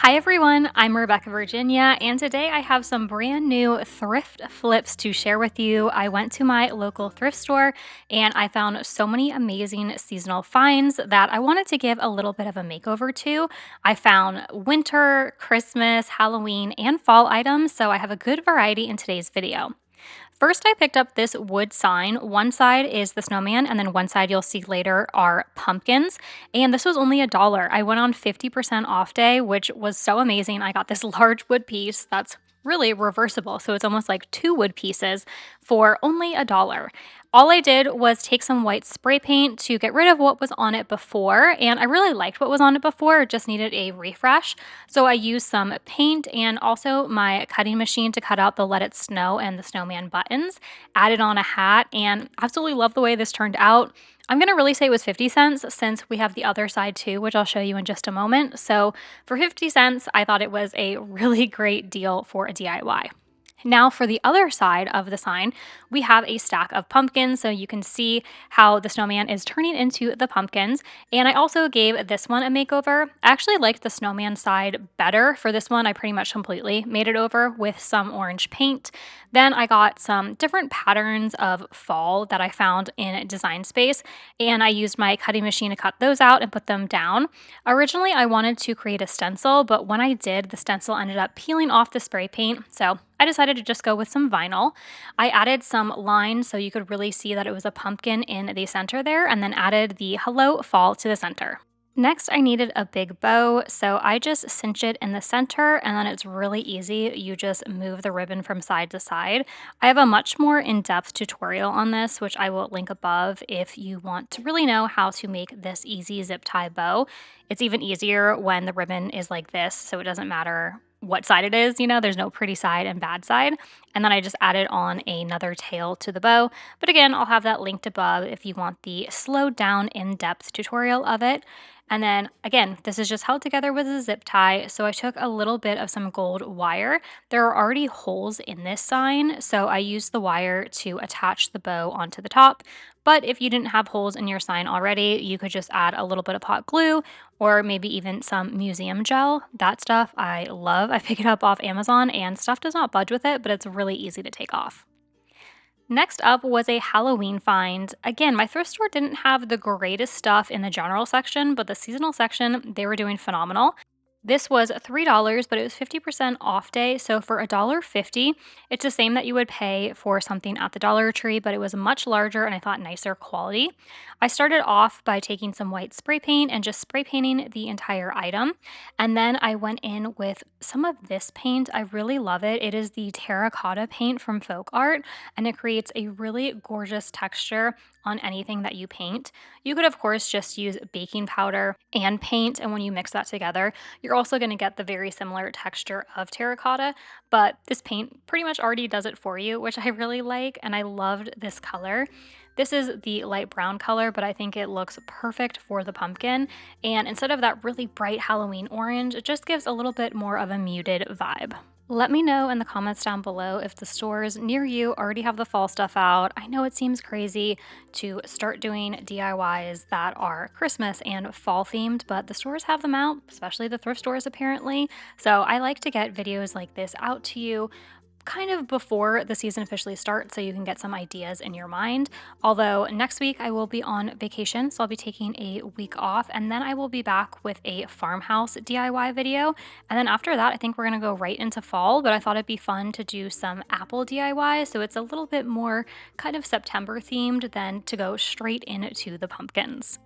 Hi everyone, I'm Rebecca Virginia, and today I have some brand new thrift flips to share with you. I went to my local thrift store and I found so many amazing seasonal finds that I wanted to give a little bit of a makeover to. I found winter, Christmas, Halloween, and fall items, so I have a good variety in today's video. First, I picked up this wood sign. One side is the snowman, and then one side you'll see later are pumpkins. And this was only $1. I went on 50% off day, which was so amazing. I got this large wood piece that's really reversible. So it's almost like two wood pieces for only $1. All I did was take some white spray paint to get rid of what was on it before, and I really liked what was on it before, it just needed a refresh. So I used some paint and also my cutting machine to cut out the Let It Snow and the snowman buttons, added on a hat, and absolutely love the way this turned out. I'm going to really say it was 50 cents since we have the other side too, which I'll show you in just a moment. So for 50 cents, I thought it was a really great deal for a DIY. Now for the other side of the sign, we have a stack of pumpkins, so you can see how the snowman is turning into the pumpkins. And I also gave this one a makeover. I actually liked the snowman side better. For this one, I pretty much completely made it over with some orange paint. Then I got some different patterns of fall that I found in Design Space, and I used my cutting machine to cut those out and put them down. Originally, I wanted to create a stencil, but when I did, the stencil ended up peeling off the spray paint, so I decided to just go with some vinyl. I added some lines so you could really see that it was a pumpkin in the center there, and then added the Hello Fall to the center. Next, I needed a big bow, so I just cinch it in the center, and then it's really easy. You just move the ribbon from side to side. I have a much more in-depth tutorial on this, which I will link above if you want to really know how to make this easy zip tie bow. It's even easier when the ribbon is like this, so it doesn't matter what side it is, there's no pretty side and bad side. And then I just added on another tail to the bow. But again, I'll have that linked above if you want the slowed down in-depth tutorial of it. And then again, this is just held together with a zip tie. So I took a little bit of some gold wire. There are already holes in this sign, so I used the wire to attach the bow onto the top. But if you didn't have holes in your sign already, you could just add a little bit of hot glue or maybe even some museum gel. That stuff I love. I pick it up off Amazon and stuff does not budge with it, but it's really easy to take off. Next up was a Halloween find. Again, my thrift store didn't have the greatest stuff in the general section, but the seasonal section, they were doing phenomenal. This was $3, but it was 50% off day. So for $1.50, it's the same that you would pay for something at the Dollar Tree, but it was much larger and I thought nicer quality. I started off by taking some white spray paint and just spray painting the entire item. And then I went in with some of this paint. I really love it. It is the terracotta paint from Folk Art, and it creates a really gorgeous texture on anything that you paint. You could, of course, just use baking powder and paint, and when you mix that together, you're also going to get the very similar texture of terracotta, but this paint pretty much already does it for you, which I really like, and I loved this color. This is the light brown color, but I think it looks perfect for the pumpkin, and instead of that really bright Halloween orange, it just gives a little bit more of a muted vibe. Let me know in the comments down below if the stores near you already have the fall stuff out. I know it seems crazy to start doing DIYs that are Christmas and fall themed, but the stores have them out, especially the thrift stores apparently. So I like to get videos like this out to you kind of before the season officially starts so you can get some ideas in your mind. Although next week I will be on vacation, so I'll be taking a week off, and then I will be back with a farmhouse DIY video. And then after that, I think we're gonna go right into fall, but I thought it'd be fun to do some apple DIY, so it's a little bit more kind of September themed than to go straight into the pumpkins.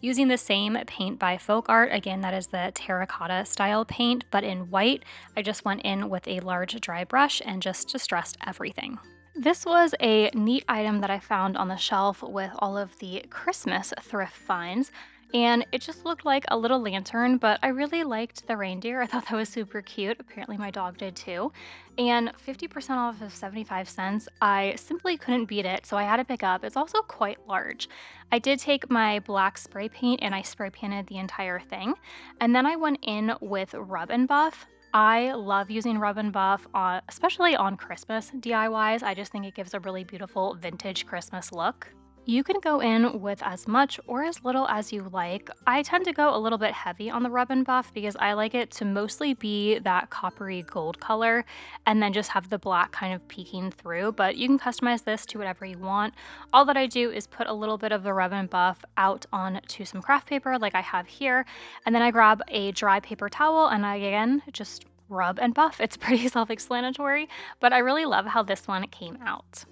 Using the same paint by Folk Art, again, that is the terracotta style paint, but in white, I just went in with a large dry brush and just distressed everything. This was a neat item that I found on the shelf with all of the Christmas thrift finds. And it just looked like a little lantern, but I really liked the reindeer. I thought that was super cute. Apparently my dog did too. And 50% off of 75 cents, I simply couldn't beat it, so I had to pick up. It's also quite large. I did take my black spray paint and I spray painted the entire thing. And then I went in with Rub and Buff. I love using Rub and Buff, especially on Christmas DIYs. I just think it gives a really beautiful vintage Christmas look. You can go in with as much or as little as you like. I tend to go a little bit heavy on the rub and buff because I like it to mostly be that coppery gold color and then just have the black kind of peeking through, but you can customize this to whatever you want. All that I do is put a little bit of the rub and buff out onto some craft paper like I have here, and then I grab a dry paper towel and I again just rub and buff. It's pretty self-explanatory, but I really love how this one came out.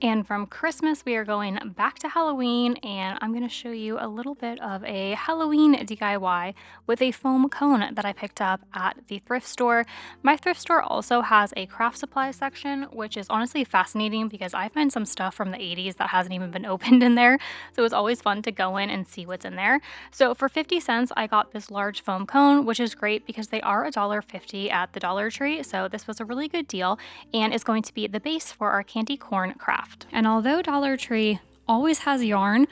And from Christmas, we are going back to Halloween, and I'm going to show you a little bit of a Halloween DIY with a foam cone that I picked up at the thrift store. My thrift store also has a craft supply section, which is honestly fascinating because I find some stuff from the 80s that hasn't even been opened in there. So it's always fun to go in and see what's in there. So for 50 cents, I got this large foam cone, which is great because they are $1.50 at the Dollar Tree. So this was a really good deal and is going to be the base for our candy corn craft. And although Dollar Tree always has yarn,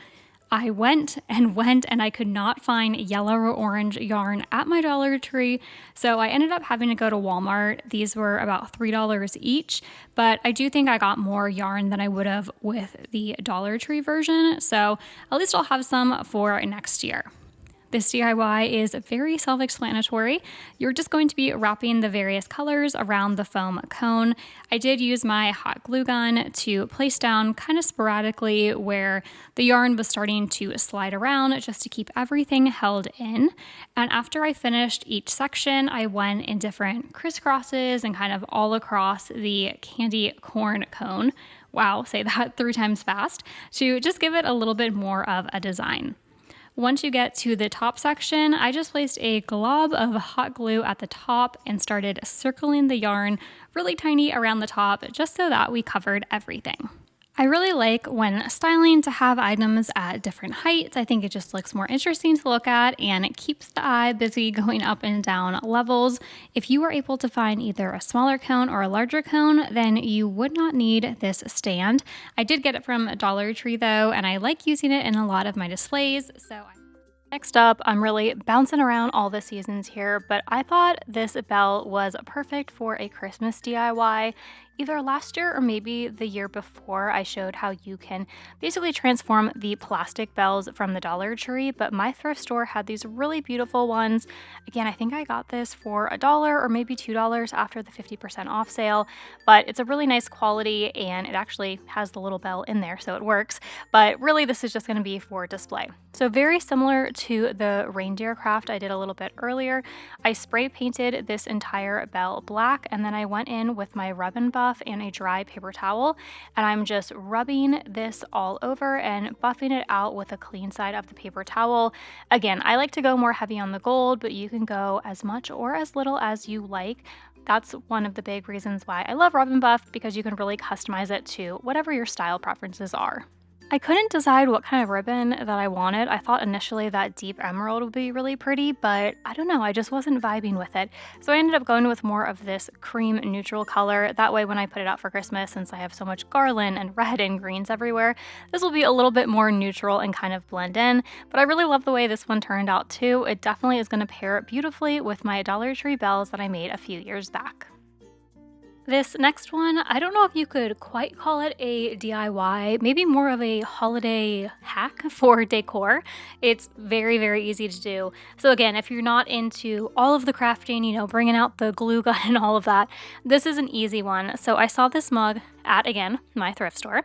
I went and I could not find yellow or orange yarn at my Dollar Tree, so I ended up having to go to Walmart. These were about $3 each, but I do think I got more yarn than I would have with the Dollar Tree version, so at least I'll have some for next year. This DIY is very self-explanatory. You're just going to be wrapping the various colors around the foam cone. I did use my hot glue gun to place down kind of sporadically where the yarn was starting to slide around just to keep everything held in. And after I finished each section, I went in different crisscrosses and kind of all across the candy corn cone. Wow, say that 3 times fast, to just give it a little bit more of a design. Once you get to the top section, I just placed a glob of hot glue at the top and started circling the yarn really tiny around the top just so that we covered everything. I really like when styling to have items at different heights. I think it just looks more interesting to look at and it keeps the eye busy going up and down levels. If you were able to find either a smaller cone or a larger cone, then you would not need this stand. I did get it from Dollar Tree though, and I like using it in a lot of my displays. Next up, I'm really bouncing around all the seasons here, but I thought this bell was perfect for a Christmas DIY. Either last year or maybe the year before, I showed how you can basically transform the plastic bells from the Dollar Tree, but my thrift store had these really beautiful ones. Again, I think I got this for $1 or maybe $2 after the 50% off sale, but it's a really nice quality and it actually has the little bell in there, so it works. But really, this is just going to be for display. So very similar to the reindeer craft I did a little bit earlier, I spray painted this entire bell black, and then I went in with my rub and buff and a dry paper towel, and I'm just rubbing this all over and buffing it out with a clean side of the paper towel. Again, I like to go more heavy on the gold, but you can go as much or as little as you like. That's one of the big reasons why I love rub and buff, because you can really customize it to whatever your style preferences are. I couldn't decide what kind of ribbon that I wanted. I thought initially that deep emerald would be really pretty, but I don't know, I just wasn't vibing with it. So I ended up going with more of this cream neutral color. That way when I put it out for Christmas, since I have so much garland and red and greens everywhere, this will be a little bit more neutral and kind of blend in. But I really love the way this one turned out too. It definitely is going to pair beautifully with my Dollar Tree bells that I made a few years back. This next one, I don't know if you could quite call it a DIY, maybe more of a holiday hack for decor. It's very, very easy to do. So again, if you're not into all of the crafting, bringing out the glue gun and all of that, this is an easy one. So I saw this mug at, again, my thrift store,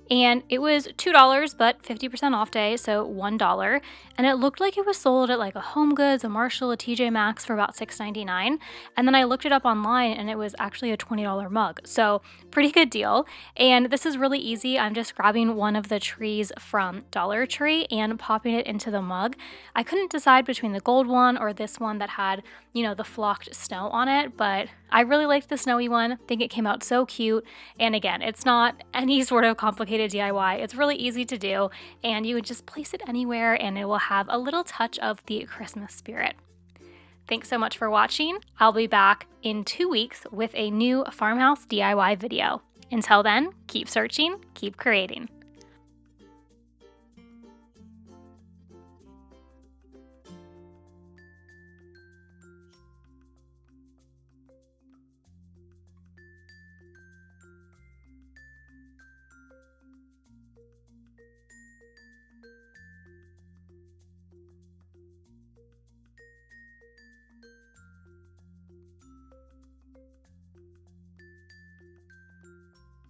and it was $2, but 50% off day, so $1. And it looked like it was sold at like a Home Goods, a Marshall, a TJ Maxx for about $6.99. And then I looked it up online and it was actually a $20 mug. So pretty good deal. And this is really easy. I'm just grabbing one of the trees from Dollar Tree and popping it into the mug. I couldn't decide between the gold one or this one that had, the flocked snow on it, but I really liked the snowy one. I think it came out so cute. And again, it's not any sort of complicated DIY. It's really easy to do, and you would just place it anywhere and it will have a little touch of the Christmas spirit. Thanks so much for watching. I'll be back in 2 weeks with a new farmhouse DIY video. Until then, keep searching, keep creating.